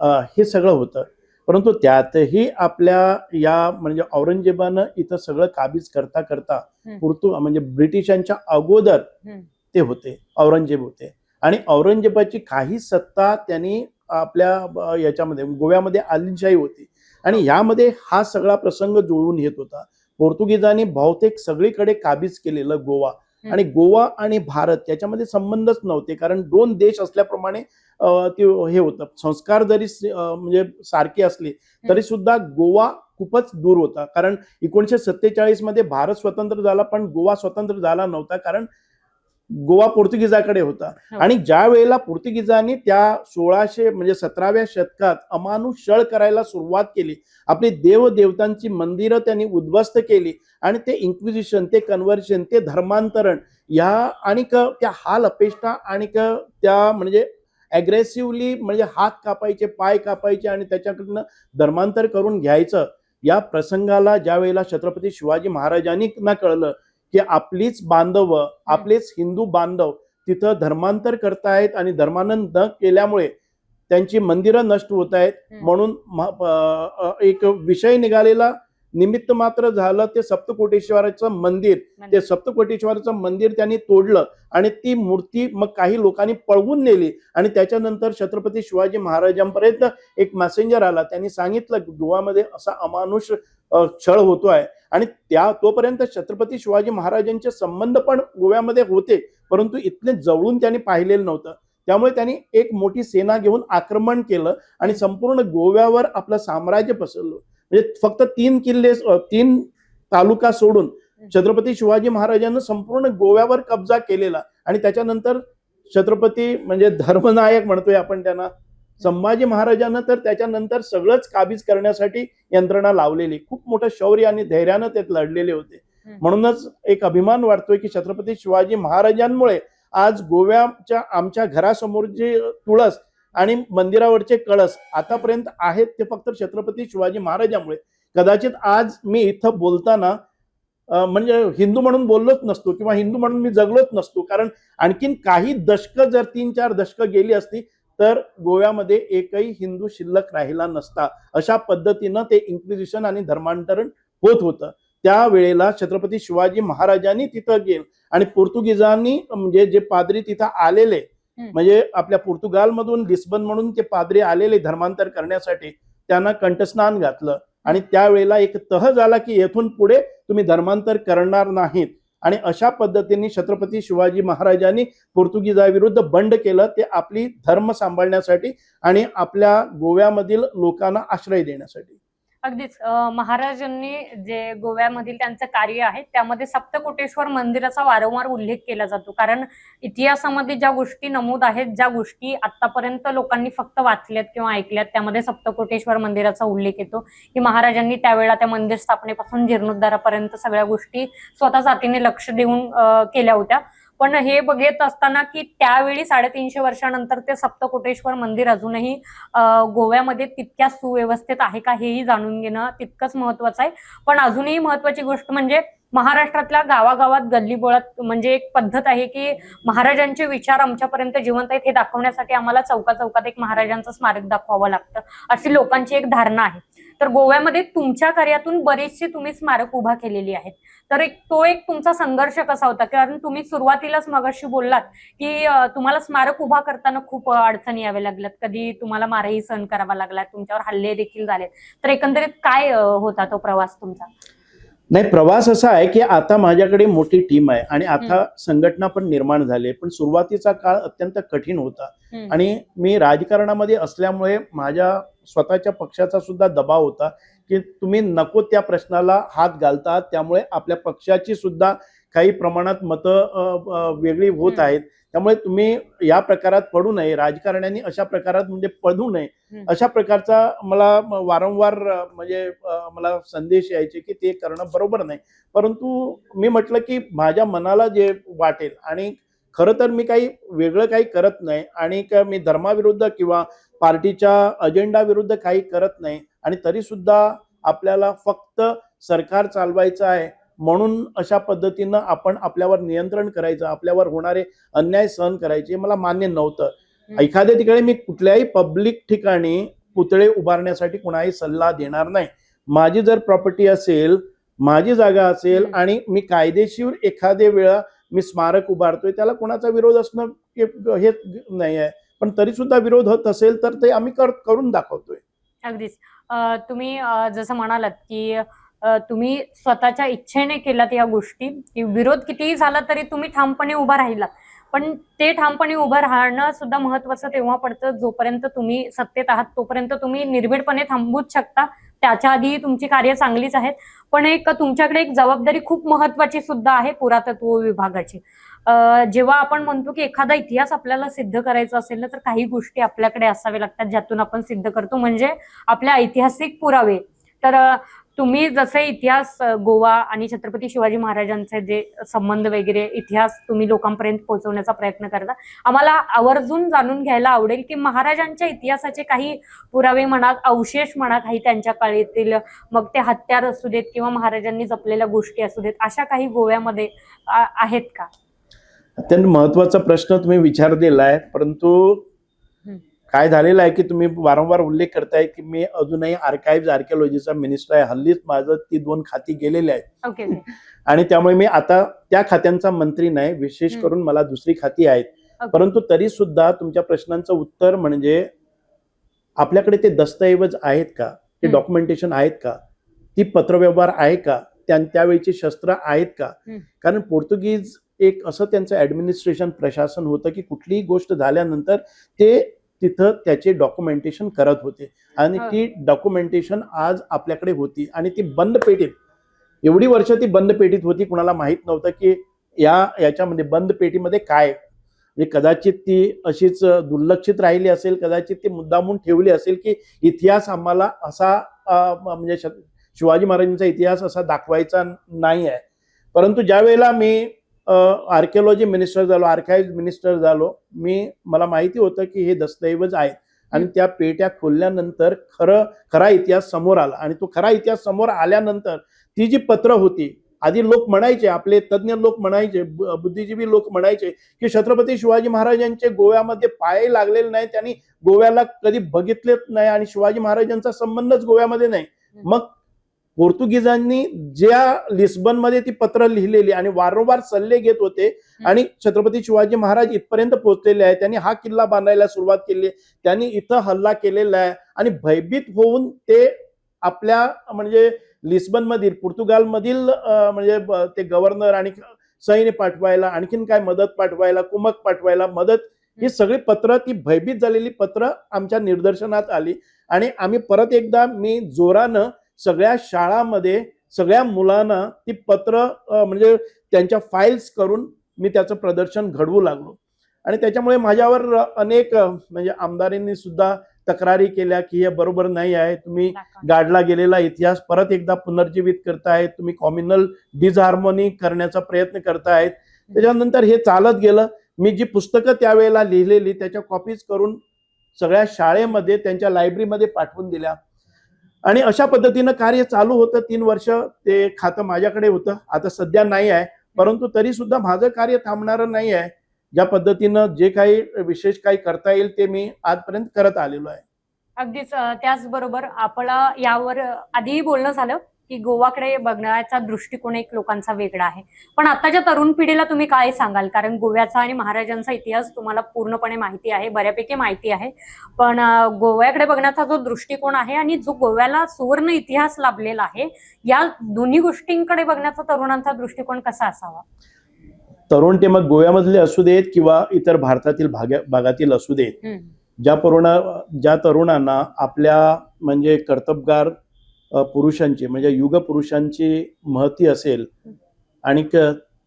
हे सगळं होतं. परंतु त्यातही आपल्या या म्हणजे औरंगजेबानं इथं सगळं काबीज करता करता म्हणजे ब्रिटिशांच्या अगोदर ते होते, औरंगजेब होते, आणि औरंगजेबाची काही सत्ता त्यांनी आपल्या याच्यामध्ये गोव्यामध्ये आदिलशाही होती आणि यामध्ये हा सगळा प्रसंग जुळवून येत होता. पोर्तुगीजांनी बहुतेक सगळीकडे काबीज केलेलं गोवा, आणि गोवा आणि भारत याच्यामध्ये संबंधच नव्हते, कारण 2 देश असल्याप्रमाणे ते हे होतं. संस्कार जरी म्हणजे सारखे असले तरी सुद्धा गोवा खूपच दूर होता, कारण 1947 मध्ये भारत स्वतंत्र झाला पण गोवा स्वतंत्र झाला नव्हता, कारण गोवा पोर्तुगीजाकडे होता. आणि ज्या वेळेला पोर्तुगीजांनी त्या 1600 म्हणजे 17व्या शतकात अमानुष छळ करायला सुरुवात केली, आपली देवदेवतांची मंदिरं त्यांनी उद्ध्वस्त केली आणि ते इन्क्विजिशन, ते कन्व्हर्शन, ते धर्मांतरण या आणि त्या हाल अपेष्टा आणि त्या म्हणजे ॲग्रेसिव्हली म्हणजे हात कापायचे, पाय कापायचे आणि त्याच्याकडनं धर्मांतर करून घ्यायचं. या प्रसंगाला ज्या वेळेला छत्रपती शिवाजी महाराजांनी ना कळलं की आपलीच बांधव, आपलेच हिंदू बांधव तिथं धर्मांतर करतायत आणि धर्मानंद न केल्यामुळे त्यांची मंदिरं नष्ट होत आहेत म्हणून एक विषय निघालेला, निमित्त मात्र झालं ते सप्तकोटेश्वराचं मंदिर. ते सप्तकोटेश्वराचं मंदिर त्यांनी तोडलं आणि ती मूर्ती मग काही लोकांनी पळवून नेली आणि त्याच्यानंतर छत्रपती शिवाजी महाराजांपर्यंत एक मेसेंजर आला. त्यांनी सांगितलं की गोव्यामध्ये असा अमानुष छळ होतोय आणि तोपर्यंत छत्रपती शिवाजी महाराजांचे संबंध पण गोव्यामध्ये होते, परंतु इथले जवळून त्यांनी पाहिलेलं नव्हतं. त्यामुळे त्यांनी एक मोठी सेना घेऊन आक्रमण केलं आणि संपूर्ण गोव्यावर आपलं साम्राज्य पसरलं. म्हणजे फक्त 3 तालुका सोडून छत्रपती शिवाजी महाराजांनी संपूर्ण गोव्यावर कब्जा केलेला आणि त्याच्यानंतर छत्रपती म्हणजे धर्मनायक म्हणतोय आपण त्यांना, संभाजी महाराजांना तर त्याच्यानंतर सगळंच काबीज करण्यासाठी यंत्रणा लावलेली. खूप मोठं शौर्य आणि धैर्यानं ते लढलेले होते. म्हणूनच एक अभिमान वाटतोय की छत्रपती शिवाजी महाराजांमुळे आज गोव्याच्या आमच्या घरासमोर जे तुळस आणि मंदिरावरचे कळस आतापर्यंत आहेत ते फक्त छत्रपती शिवाजी महाराजांमुळे. कदाचित आज मी इथं बोलताना म्हणजे हिंदू म्हणून बोललोच नसतो किंवा हिंदू म्हणून मी जगलोच नसतो, कारण आणखीन काही दशकं जर 3-4 दशकं गेली असती तर गोव्यामध्ये एकही हिंदू शिल्लक राहिला नसता. अशा पद्धतीनं ते इन्क्विजिशन आणि धर्मांतरण होत होतं. त्यावेळेला छत्रपती शिवाजी महाराजांनी तिथं गेले आणि पोर्तुगीजांनी म्हणजे जे पाद्री तिथं आलेले, म्हणजे आपल्या पोर्तुगालमधून लिस्बन म्हणून ते पाद्री आलेले धर्मांतर करण्यासाठी, त्यांना कंठस्नान घातलं आणि त्यावेळेला एक तह झाला की येथून पुढे तुम्ही धर्मांतर करणार नाहीत. आणि अशा पद्धतीने छत्रपती शिवाजी महाराजांनी पोर्तुगीजाविरुद्ध बंड केलं, ते आपली धर्म सांभाळण्यासाठी आणि आपल्या गोव्यामधील लोकांना आश्रय देण्यासाठी. अगदीच महाराजांनी जे गोव्यामधील त्यांचं कार्य आहे त्यामध्ये सप्तकोटेश्वर मंदिराचा वारंवार उल्लेख केला जातो, कारण इतिहासामध्ये ज्या गोष्टी नमूद आहेत, ज्या गोष्टी आतापर्यंत लोकांनी फक्त वाचल्यात किंवा ऐकल्यात, त्यामध्ये सप्तकोटेश्वर मंदिराचा उल्लेख येतो की महाराजांनी त्यावेळेला त्या मंदिर स्थापनेपासून जीर्णोद्धारापर्यंत सगळ्या गोष्टी स्वतः जातीने लक्ष देऊन केल्या होत्या. पण हे बघत असताना की त्यावेळी 350 वर्षानंतर ते सप्तकोटेश्वर मंदिर अजूनही गोव्यामध्ये तितक्याच सुव्यवस्थित आहे का हेही जाणून घेणं तितकंच महत्वाचं आहे. पण अजूनही महत्वाची गोष्ट म्हणजे महाराष्ट्रातल्या गावागावात गल्लीबोळात म्हणजे एक पद्धत आहे की महाराजांचे विचार आमच्यापर्यंत जिवंत आहेत हे दाखवण्यासाठी आम्हाला चौकात एक महाराजांचं स्मारक दाखवावं लागतं, अशी लोकांची एक धारणा आहे. तर गोव्यामध्ये तुमच्या कार्यातून बरीचशी तुम्ही स्मारक उभा केलेली आहेत. तर तो एक तुमचा संघर्ष कसा होता, कारण तुम्ही सुरुवातीलाच मगाशी बोललात की तुम्हाला स्मारक उभा करताना खूप अडचणी याव्या लागल्यात, कधी तुम्हाला मारही सहन करावा लागला, तुमच्यावर हल्ले देखील झाले. तर एकंदरीत काय होता तो प्रवास तुमचा? नाही, प्रवास असा आहे की आता माझ्याकडे मोठी टीम आहे आणि आता संघटना पण निर्माण झाली, पण सुरुवातीचा काळ अत्यंत कठीण होता आणि मी राजकारणामध्ये असल्यामुळे माझ्या स्वतःच्या पक्षाचा सुद्धा दबाव होता की तुम्ही नको त्या प्रश्नाला हात घालता, त्यामुळे आपल्या पक्षाची सुद्धा काही प्रमाणात मतं वेगळी होत आहेत, त्यामुळे तुम्ही या प्रकारात पडू नये, राजकारण्यांनी अशा प्रकारात म्हणजे पडू नये, अशा प्रकारचा मला वारंवार म्हणजे मला संदेश यायचे की ते करणं बरोबर नाही. परंतु मी म्हटलं की माझ्या मनाला जे वाटेल, आणि खरं तर मी वेगळं काही करत नाही आणि मी धर्माविरुद्ध किंवा पार्टीच्या अजेंडा विरुद्ध काही करत नाही, आणि तरी सुद्धा आपल्याला फक्त सरकार चालवायचं आहे म्हणून अशा पद्धतीनं आपण आपल्यावर नियंत्रण करायचं, आपल्यावर होणारे अन्याय सहन करायचे मला मान्य नव्हतं. एखाद्या ठिकाणी मी कुठल्याही पब्लिक ठिकाणी पुतळे उभारण्यासाठी कुणाही सल्ला देणार नाही. माझी जर प्रॉपर्टी असेल, माझी जागा असेल आणि मी कायदेशीर एखाद्या वेळा मी स्मारक उभारतोय, त्याला कोणाचा विरोध असणं हे नाही आहे, पण तरी सुद्धा विरोध होत असेल तर ते आम्ही करून दाखवतोय. अगदीच तुम्ही जसं म्हणालात की तुम्ही स्वतःच्या इच्छेने केलात या गोष्टी, की विरोध कितीही झाला तरी तुम्ही ठामपणे उभा राहिलात. पण ते ठामपणे उभं राहणं सुद्धा महत्वाचं तेव्हा पडतं जोपर्यंत तुम्ही सत्तेत आहात, तोपर्यंत तुम्ही निर्भीडपणे थांबूच शकता. त्याच्या आधी तुमची कार्य चांगलीच आहेत, पण तुमच्याकडे एक जबाबदारी खूप महत्वाची सुद्धा आहे पुरातत्व विभागाची. जेव्हा आपण म्हणतो की एखादा इतिहास आपल्याला सिद्ध करायचा असेल ना, तर काही गोष्टी आपल्याकडे असाव्या लागतात ज्यातून आपण सिद्ध करतो, म्हणजे आपल्या ऐतिहासिक पुरावे. तर तुम्ही जसे इतिहास गोवा आणि छत्रपती शिवाजी महाराजांचे जे संबंध वगैरे इतिहास तुम्ही लोकांपर्यंत पोहोचवण्याचा प्रयत्न करता, आम्हाला आवर्जून जाणून घ्यायला आवडेल की महाराजांच्या इतिहासाचे काही पुरावे म्हणा, अवशेष म्हणा, काही त्यांच्या काळातील, मग ते हत्यार असू देत किंवा महाराजांनी जपलेल्या गोष्टी असू देत, अशा काही गोव्यामध्ये आहेत का? अत्यंत महत्वाचा प्रश्न तुम्ही विचारलेला आहे, परंतु काय झालेलं आहे की तुम्ही वारंवार उल्लेख करताय की मी अजूनही आर्काइव्ह आर्किओलॉजीचा मिनिस्टर आहे. हल्लीच माझं ती 2 खाती गेलेली आहेत ओके आणि त्यामुळे मी आता त्या खात्यांचा मंत्री नाही. विशेष करून मला दुसरी खाती आहेत. परंतु तरी सुद्धा तुमच्या प्रश्नांचं उत्तर म्हणजे आपल्याकडे ते दस्तऐवज आहेत का, ते डॉक्युमेंटेशन आहेत का, ती पत्रव्यवहार आहे का, त्यावेळीची शस्त्र आहेत का. कारण पोर्तुगीज एक असं त्यांचं ऍडमिनिस्ट्रेशन प्रशासन होतं की कुठलीही गोष्ट झाल्यानंतर ते तिथं त्याचे डॉक्युमेंटेशन करत होते आणि ती डॉक्युमेंटेशन आज आपल्याकडे होती आणि ती बंद पेटीत, एवढी वर्ष ती बंद पेटीत होती. कुणाला माहित नव्हतं की याच्यामध्ये बंद पेटीमध्ये काय. म्हणजे कदाचित ती अशीच दुर्लक्षित राहिली असेल, कदाचित ती मुद्दामून ठेवली असेल की इतिहास आम्हाला असा म्हणजे शिवाजी महाराजांचा इतिहास असा दाखवायचा नाही आहे. परंतु ज्या वेळेला मी आर्किओलॉजी मिनिस्टर झालो, आर्काइव्ह मिनिस्टर झालो, मला माहिती होतं की हे दस्तऐवज आहेत आणि त्या पेट्या खोलल्यानंतर खरा इतिहास समोर आला आणि तो खरा इतिहास समोर आल्यानंतर ती जी पत्र होती, आधी लोक म्हणायचे, आपले तज्ज्ञ लोक म्हणायचे, बुद्धिजीवी लोक म्हणायचे की छत्रपती शिवाजी महाराजांचे गोव्यामध्ये पाय लागलेले नाही, त्यांनी गोव्याला कधी बघितलेच नाही आणि शिवाजी महाराजांचा संबंधच गोव्यामध्ये नाही. मग पोर्तुगीजांनी ज्या लिस्बनमध्ये ती पत्र लिहिलेली आणि वारंवार सल्ले घेत होते आणि छत्रपती शिवाजी महाराज इथपर्यंत पोहोचलेले आहे. त्यांनी हा किल्ला बांधायला सुरुवात केली, त्यांनी इथं हल्ला केलेला आहे आणि भयभीत होऊन ते आपल्या म्हणजे लिस्बनमधील पोर्तुगालमधील म्हणजे ते गव्हर्नर आणि सैन्य पाठवायला, आणखीन काय मदत पाठवायला, कुमक पाठवायला मदत, ही सगळी पत्र, ती भयभीत झालेली पत्र आमच्या निदर्शनात आली आणि आम्ही परत एकदा मी जोरानं सगळ्या शाळांमध्ये सगळ्या मुलांना ती पत्र म्हणजे त्यांच्या फाईल्स करून मी त्याचं प्रदर्शन घडवू लागलो आणि त्याच्यामुळे माझ्यावर अनेक म्हणजे आमदारांनी सुद्धा तक्रारी केल्या की हे बरोबर नाही आहे, तुम्ही गाडला गेलेला इतिहास परत एकदा पुनर्जीवित करतायत, तुम्ही कॉम्युनल डिसहार्मोनी करण्याचा प्रयत्न करतायत. त्याच्यानंतर हे चालत गेलं. मी जी पुस्तकं त्यावेळेला लिहिलेली त्याच्या कॉपीज करून सगळ्या शाळेमध्ये त्यांच्या लायब्ररीमध्ये पाठवून दिल्या आणि अशा पद्धतीनं कार्य चालू होतं. 3 वर्ष ते खातं माझ्याकडे होतं, आता सध्या नाही आहे. परंतु तरी सुद्धा माझं कार्य थांबणारं नाही आहे. ज्या पद्धतीनं जे काही विशेष काही करता येईल ते मी आजपर्यंत करत आलेलो आहे. अगदीच त्याचबरोबर आपला यावर आधीही बोलणं झालं की गोवाकडे बघण्याचा दृष्टिकोन एक लोकांचा वेगळा आहे, पण आताच्या तरुण पिढीला तुम्ही काय सांगाल? कारण गोव्याचा आणि महाराजांचा इतिहास तुम्हाला पूर्णपणे माहिती आहे, बऱ्यापैकी माहिती आहे, पण गोव्याकडे बघण्याचा जो दृष्टिकोन आहे आणि जो गोव्याला सुवर्ण इतिहास लाभलेला आहे, या दोन्ही गोष्टींकडे बघण्याचा तरुणांचा दृष्टिकोन कसा असावा? तरुण ते मग गोव्यामधले असू देत किंवा इतर भारतातील भागातील असू देत, ज्या तरुणांना आपल्या म्हणजे कर्तबगार पुरुषांची म्हणजे युग पुरुषांची महती असेल आणि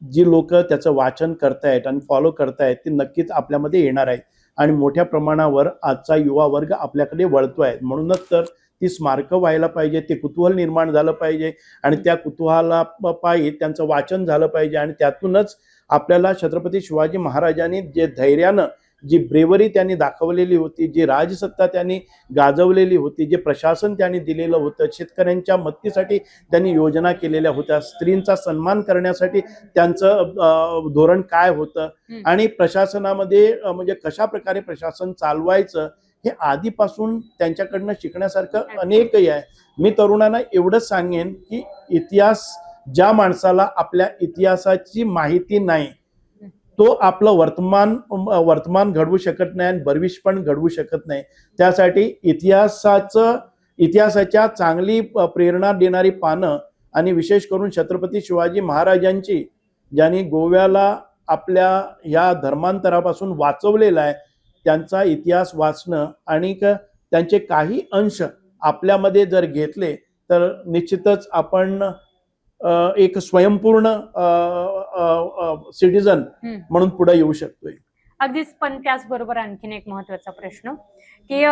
जी लोक त्याचं वाचन करतायत आणि फॉलो करतायत ते नक्कीच आपल्यामध्ये येणार आहेत आणि मोठ्या प्रमाणावर आजचा युवा वर्ग आपल्याकडे वळतोय. म्हणूनच तर ती स्मारकं व्हायला पाहिजे, ते कुतूहल निर्माण झालं पाहिजे आणि त्या कुतूहला पायी त्यांचं वाचन झालं पाहिजे आणि त्यातूनच आपल्याला छत्रपती शिवाजी महाराजांनी जे धैर्यानं, जी ब्रेवरी त्यांनी दाखवलेली होती, जी राजसत्ता त्यांनी गाजवलेली होती, जे प्रशासन त्यांनी दिलेलं होतं, शेतकऱ्यांच्या मदतीसाठी त्यांनी योजना केलेल्या होत्या, स्त्रींचा सन्मान करण्यासाठी त्यांचं धोरण काय होतं आणि प्रशासनामध्ये म्हणजे कशा प्रकारे प्रशासन चालवायचं हे आधीपासून त्यांच्याकडनं शिकण्यासारखं अनेकही आहे. मी तरुणांना एवढंच सांगेन की इतिहास, ज्या माणसाला आपल्या इतिहासाची माहिती नाही तो आपलं वर्तमान घडवू शकत नाही आणि भविष्य पण घडवू शकत नाही. त्यासाठी इतिहासाच्या चांगली प्रेरणा देणारी पानं आणि विशेष करून छत्रपती शिवाजी महाराजांची, ज्यांनी गोव्याला आपल्या या धर्मांतरापासून वाचवलेला आहे, त्यांचा इतिहास वाचणं आणि त्यांचे काही अंश आपल्यामध्ये जर घेतले तर निश्चितच आपण एक स्वयंपूर्ण सिटीजन म्हणून पुढे येऊ शकतोय. अगदीच. पण त्याचबरोबर आणखीन एक महत्वाचा प्रश्न की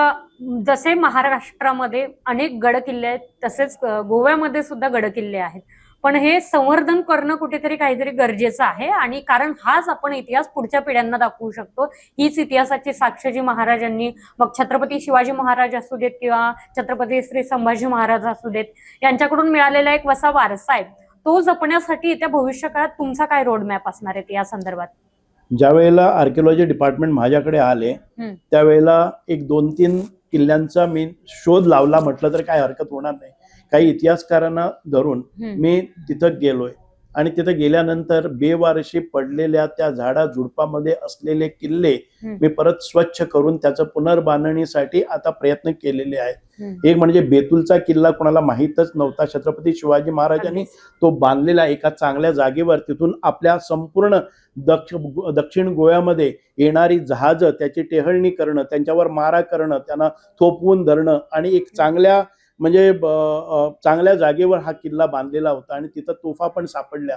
जसे महाराष्ट्रामध्ये अनेक गड किल्ले आहेत तसेच गोव्यामध्ये सुद्धा गड किल्ले आहेत, पण हे संवर्धन करणं कुठेतरी काहीतरी गरजेचं आहे आणि कारण हाच आपण इतिहास पुढच्या पिढ्यांना दाखवू शकतो. हीच इतिहासाची साक्ष जी महाराजांनी, मग छत्रपती शिवाजी महाराज असू देत किंवा छत्रपती श्री संभाजी महाराज असू देत, यांच्याकडून मिळालेला एक वसा वारसा आहे, तो जपण्यासाठी येत्या भविष्यकाळात तुमचा काय रोडमॅप असणार आहे या संदर्भात? ज्या वेळेला आर्किओलॉजी डिपार्टमेंट माझ्याकडे आले त्यावेळेला एक 2-3 किल्ल्यांचा मी शोध लावला म्हटलं तर काय हरकत होणार नाही. काही इतिहासकारांना धरून मी तिथं गेलोय आणि तिथं गेल्यानंतर बेवारशी पडलेल्या त्या झाडा झुडपामध्ये असलेले किल्ले मी परत स्वच्छ करून त्याचं पुनर्बांधणीसाठी आता प्रयत्न केलेले आहेत. एक म्हणजे बेतूलचा किल्ला कोणाला माहीतच नव्हता, छत्रपती शिवाजी महाराजांनी तो बांधलेला एका चांगल्या जागेवर. तिथून आपल्या संपूर्ण दक्षिण गोव्यामध्ये येणारी जहाजं त्याची टेहळणी करणं, त्यांच्यावर मारा करणं, त्यांना थोपवून धरणं आणि एक चांगल्या म्हणजे चांगल्या जागेवर हा किल्ला बांधलेला होता आणि तिथं तोफा पण सापडल्या.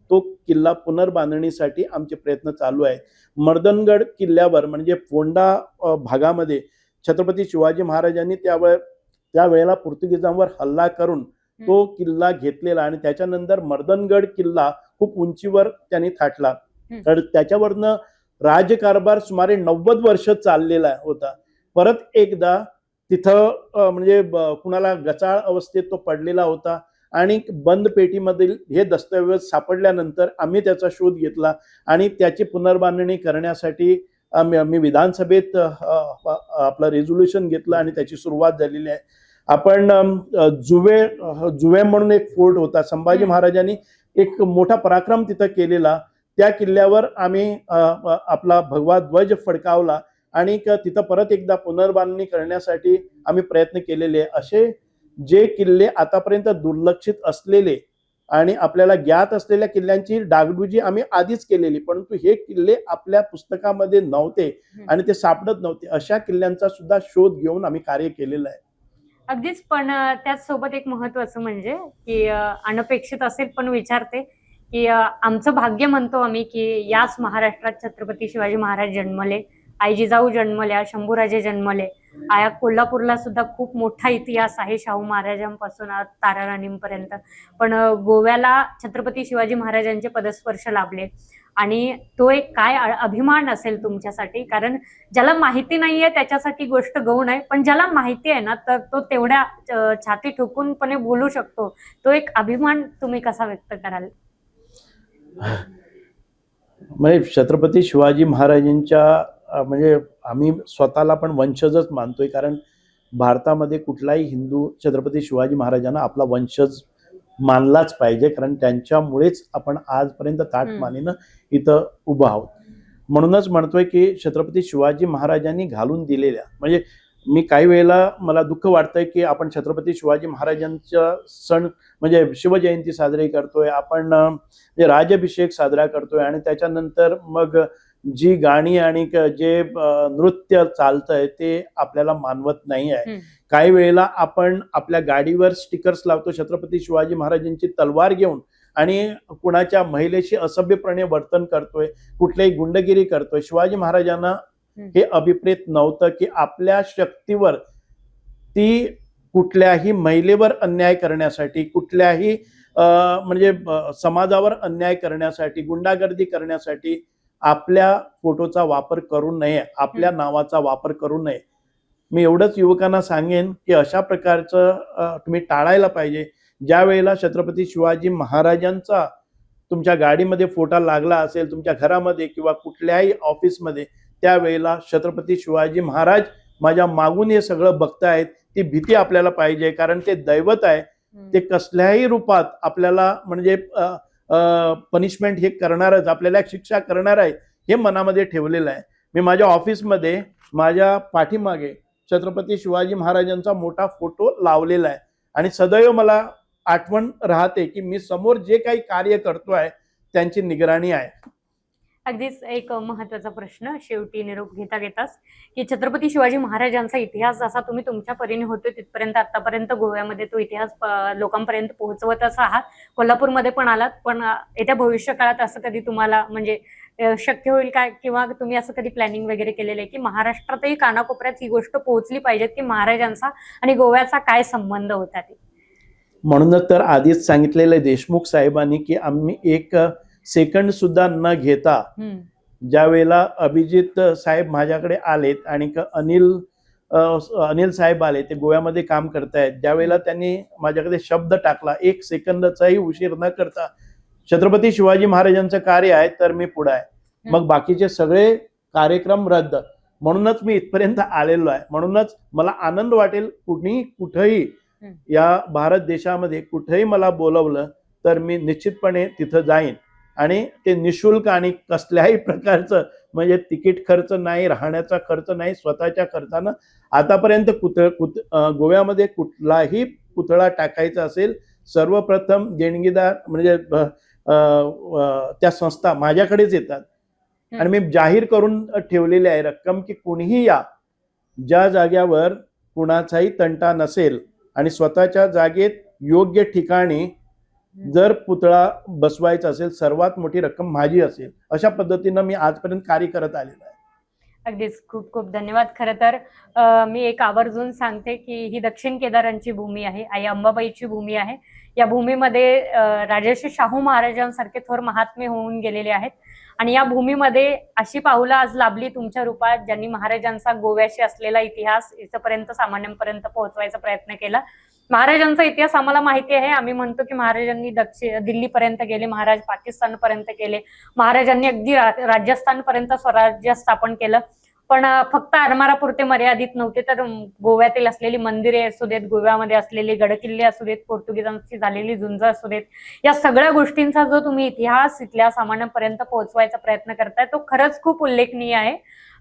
तो किल्ला पुनर्बांधणीसाठी आमचे प्रयत्न चालू आहेत. मर्दनगड किल्ल्यावर म्हणजे फोंडा भागामध्ये छत्रपती शिवाजी महाराजांनी त्यावेळेला पोर्तुगीजांवर हल्ला करून तो किल्ला घेतलेला आणि त्याच्यानंतर मर्दनगड किल्ला खूप उंचीवर त्यांनी थाटला. तर त्याच्यावरनं राज्यकारभार सुमारे 90 वर्ष चाललेला होता. परत एकदा तिथं म्हणजे कुणाला गचाळ अवस्थेत तो पडलेला होता आणि बंद पेटीमधील हे दस्तऐवज सापडल्यानंतर आम्ही त्याचा शोध घेतला आणि त्याची पुनर्बांधणी करण्यासाठी मी विधानसभेत आपलं रेझोल्युशन घेतलं आणि त्याची सुरुवात झालेली आहे. आपण जुवे म्हणून एक फोर्ट होता, संभाजी महाराजांनी एक मोठा पराक्रम तिथं केलेला. त्या किल्ल्यावर आम्ही आपला भगवा ध्वज फडकावला आणि तिथं परत एकदा पुनर्बांधणी करण्यासाठी आम्ही प्रयत्न केलेले. असे जे किल्ले आतापर्यंत दुर्लक्षित असलेले आणि आपल्याला ज्ञात असलेल्या किल्ल्यांची डागडुजी आम्ही आधीच केलेली, परंतु हे किल्ले आपल्या पुस्तकामध्ये नव्हते आणि ते सापडत नव्हते, अशा किल्ल्यांचा सुद्धा शोध घेऊन आम्ही कार्य केलेलं आहे. अगदीच. पण त्याचसोबत एक महत्वाचं म्हणजे की अनपेक्षित असेल पण विचारते की आमचं भाग्य म्हणतो आम्ही की याच महाराष्ट्रात छत्रपती शिवाजी महाराज जन्मले, आई जिजाऊ जन्मल्या, शंभूराजे जन्मले. आया कोल्हापूरला सुद्धा खूप मोठा इतिहास आहे शाहू महाराजांपासून ताराराणींपर्यंत. पण गोव्याला छत्रपती शिवाजी महाराजांचे पदस्पर्श लाभले आणि तो एक काय अभिमान असेल तुमच्यासाठी. कारण ज्याला माहिती नाहीये त्याच्यासाठी गोष्ट गौण आहे, पण ज्याला माहिती आहे ना तर तो तेवढ्या छाती ठोकूनपणे बोलू शकतो. तो एक अभिमान तुम्ही कसा व्यक्त कराल? म्हणजे छत्रपती शिवाजी महाराजांच्या म्हणजे आम्ही स्वतःला पण वंशजच मानतोय, कारण भारतामध्ये कुठलाही हिंदू छत्रपती शिवाजी महाराजांना आपला वंशज मानलाच पाहिजे, कारण त्यांच्यामुळेच आपण आजपर्यंत ताटमानेनं इथं उभं आहोत. म्हणूनच म्हणतोय की छत्रपती शिवाजी महाराजांनी घालून दिलेल्या म्हणजे मी काही वेळेला मला दुःख वाटतंय की आपण छत्रपती शिवाजी महाराजांचा सण म्हणजे शिवजयंती साजरी करतोय, आपण राज्याभिषेक साजरा करतोय आणि त्याच्यानंतर मग जी गाणी आणि जे नृत्य चालतंय ते आपल्याला मानवत नाही आहे. काही वेळेला आपण आपल्या गाडीवर स्टिकर्स लावतो छत्रपती शिवाजी महाराजांची तलवार घेऊन आणि कुणाच्या महिलेशी असभ्यपणे वर्तन करतोय, कुठल्याही गुंडगिरी करतोय. शिवाजी महाराजांना हे अभिप्रेत नव्हतं की आपल्या शक्तीवर ती कुठल्याही महिलेवर अन्याय करण्यासाठी, कुठल्याही म्हणजे समाजावर अन्याय करण्यासाठी, गुंडागर्दी करण्यासाठी आपल्या फोटोचा वापर करू नये, आपल्या नावाचा वापर करू नये. मी एवढंच युवकांना सांगेन की अशा प्रकारचं तुम्ही टाळायला पाहिजे. ज्या वेळेला छत्रपती शिवाजी महाराजांचा तुमच्या गाडीमध्ये फोटो लागला असेल, तुमच्या घरामध्ये किंवा कुठल्याही ऑफिसमध्ये, त्यावेळेला छत्रपती शिवाजी महाराज माझ्या मागून हे सगळं बघतायत, ती भीती आपल्याला पाहिजे, कारण ते दैवत आहे. ते कसल्याही रूपात आपल्याला म्हणजे पनिशमेंट हे करणारच, आपल्याला शिक्षा करणार आहे हे मनामध्ये ठेवलेलं आहे. मी माझ्या ऑफिसमध्ये माझ्या पाठीमागे छत्रपती शिवाजी महाराजांचा मोठा फोटो लावलेला आहे आणि सदैव मला आठवण राहते की मी समोर जे काही कार्य करतोय त्यांची निगराणी आहे. अगदीच एक महत्वाचा प्रश्न शेवटी निरोप घेता घेताच की छत्रपती शिवाजी महाराजांचा इतिहास जसा तुम्ही तुमच्या परीने होतोय तिथपर्यंत आतापर्यंत गोव्यामध्ये तो इतिहास लोकांपर्यंत पोहोचवतच आहात, कोल्हापूरमध्ये पण आलात, पण येत्या भविष्य काळात असं कधी तुम्हाला म्हणजे शक्य होईल काय किंवा तुम्ही असं कधी प्लॅनिंग वगैरे केलेलं आहे की महाराष्ट्रातही कानाकोपऱ्यात ही गोष्ट पोहोचली पाहिजे की महाराजांचा आणि गोव्याचा काय संबंध होता ते? म्हणूनच तर आधीच सांगितलेलं आहे देशमुख साहेबांनी की आम्ही एक सेकंड सुद्धा न घेता ज्या वेळेला अभिजित साहेब माझ्याकडे आलेत आणि अनिल साहेब आले, ते गोव्यामध्ये काम करतायत, ज्यावेळेला त्यांनी माझ्याकडे शब्द टाकला, एक सेकंदचाही उशीर न करता छत्रपती शिवाजी महाराजांचं कार्य आहे तर मी पुढे आहे. मग बाकीचे सगळे कार्यक्रम रद्द. म्हणूनच मी इथपर्यंत आलेलो आहे. म्हणूनच मला आनंद वाटेल कुठेही या भारत देशामध्ये कुठेही मला बोलवलं तर मी निश्चितपणे तिथं जाईन आणि ते निशुल्क आणि कसल्याही प्रकारचं म्हणजे तिकीट खर्च नाही, राहण्याचा खर्च नाही, स्वतःच्या खर्चानं. आतापर्यंत गोव्यामध्ये कुठलाही पुतळा टाकायचा असेल सर्वप्रथम देणगीदार म्हणजे त्या संस्था माझ्याकडेच येतात आणि मी जाहीर करून ठेवलेली आहे रक्कम की कोणीही या, ज्या जाग्यावर कुणाचाही तंटा नसेल आणि स्वतःच्या जागेत योग्य ठिकाणी जर पुतळा बसवायचा असेल सर्वात मोठी रक्कम माझी असेल. अशा पद्धतीनं मी आजपर्यंत कार्य करत आलेलो आहे. अगदीच खूप खूप धन्यवाद. खरं तर मी एक आवर्जून सांगते की ही दक्षिण केदारांची भूमी आहे, आई अंबाबाईची भूमी आहे. या भूमीमध्ये राजर्षी शाहू महाराजांसारखे थोर महात्मे होऊन गेलेले आहेत आणि या भूमीमध्ये अशी पाऊलं आज लाभली तुमच्या रूपात, ज्यांनी महाराजांचा गोव्याशी असलेला इतिहास इथपर्यंत सामान्यांपर्यंत पोहोचवायचा प्रयत्न केला. महाराजांचा इतिहास आम्हाला माहिती आहे. आम्ही म्हणतो की महाराजांनी दिल्लीपर्यंत गेले, महाराज पाकिस्तानपर्यंत गेले, महाराजांनी अगदी राजस्थानपर्यंत स्वराज्य स्थापन केलं. पण फक्त आरमारापुरते मर्यादित नव्हते, तर गोव्यातील असलेली मंदिरे असू देत, गोव्यामध्ये असलेले गडकिल्ले असू देत, पोर्तुगीजांची झालेली झुंज असू देत, या सगळ्या गोष्टींचा जो तुम्ही इतिहास इथल्या सामान्यांपर्यंत पोहोचवायचा प्रयत्न करताय तो खरंच खूप उल्लेखनीय आहे.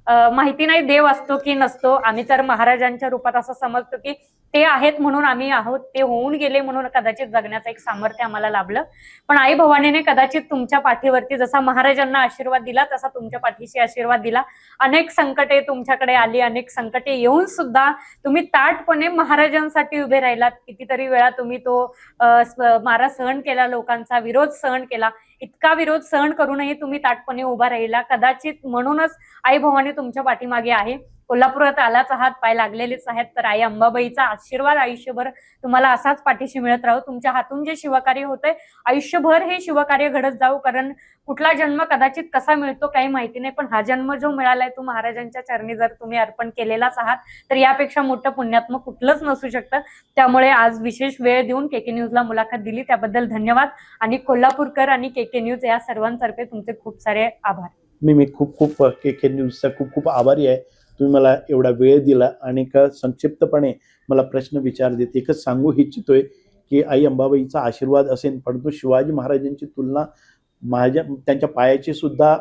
माहिती नाही देव असतो की नसतो, आम्ही तर महाराजांच्या रूपात असं समजतो की ते आहेत म्हणून आम्ही आहोत, ते होऊन गेले म्हणून कदाचित जगण्याचं एक सामर्थ्य आम्हाला लाभलं. पण आई भवानीने कदाचित तुमच्या पाठीवरती जसा महाराजांना आशीर्वाद दिला तसा तुमच्या पाठीशी आशीर्वाद दिला. अनेक संकटे तुमच्याकडे आली, अनेक संकटे येऊन सुद्धा तुम्ही ताटपणे महाराजांसाठी उभे राहिलात. कितीतरी वेळा तुम्ही तो मारा सहन केला, लोकांचा विरोध सहन केला. इतका विरोध सहन करूनही तुम्ही ताटपणे उभा राहिला. कदाचित म्हणूनच आई भवानी तुमच्या पाठीमागे आहे. कोल्हापुरात आलाच आहात, पाय लागलेलेच आहेत, तर आई अंबाबाईचा आशीर्वाद आयुष्यभर तुम्हाला असाच पाठीशी मिळत राहू. तुमच्या हातून जे शिवकार्य होतंय आयुष्यभर हे शिवकार्य घडत जाऊ. कारण कुठला जन्म कदाचित कसा मिळतो काही माहिती नाही, पण हा जन्म जो मिळालाय तो महाराजांच्या चरणी जर तुम्ही अर्पण केलेलाच आहात तर यापेक्षा मोठं पुण्यात्मक कुठलंच नसू शकतं. त्यामुळे आज विशेष वेळ देऊन केके न्यूजला मुलाखत दिली त्याबद्दल धन्यवाद आणि कोल्हापूरकर आणि केके न्यूज या सर्वांतर्फे तुमचे खूप सारे आभार. मी खूप केके न्यूजचा खूप आभारी आहे. तुम्ही मला एवढा वेळ दिला आणि संक्षिप्तपणे मला प्रश्न विचार देत. एकच सांगू इच्छितोय की आई अंबाबाईचा आशीर्वाद असेल, परंतु शिवाजी महाराजांची तुलना त्यांच्या पायाची सुद्धा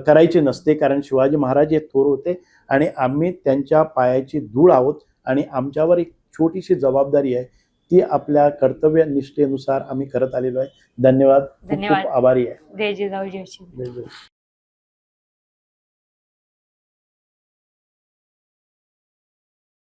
करायची नसते. कारण शिवाजी महाराज हे थोर होते आणि आम्ही त्यांच्या पायाची धूळ आहोत आणि आमच्यावर एक छोटीशी जबाबदारी आहे, ती आपल्या कर्तव्य निष्ठेनुसार आम्ही करत आलेलो आहे. धन्यवाद. खूप आभारी आहे. जय जिजाऊ जय श्री.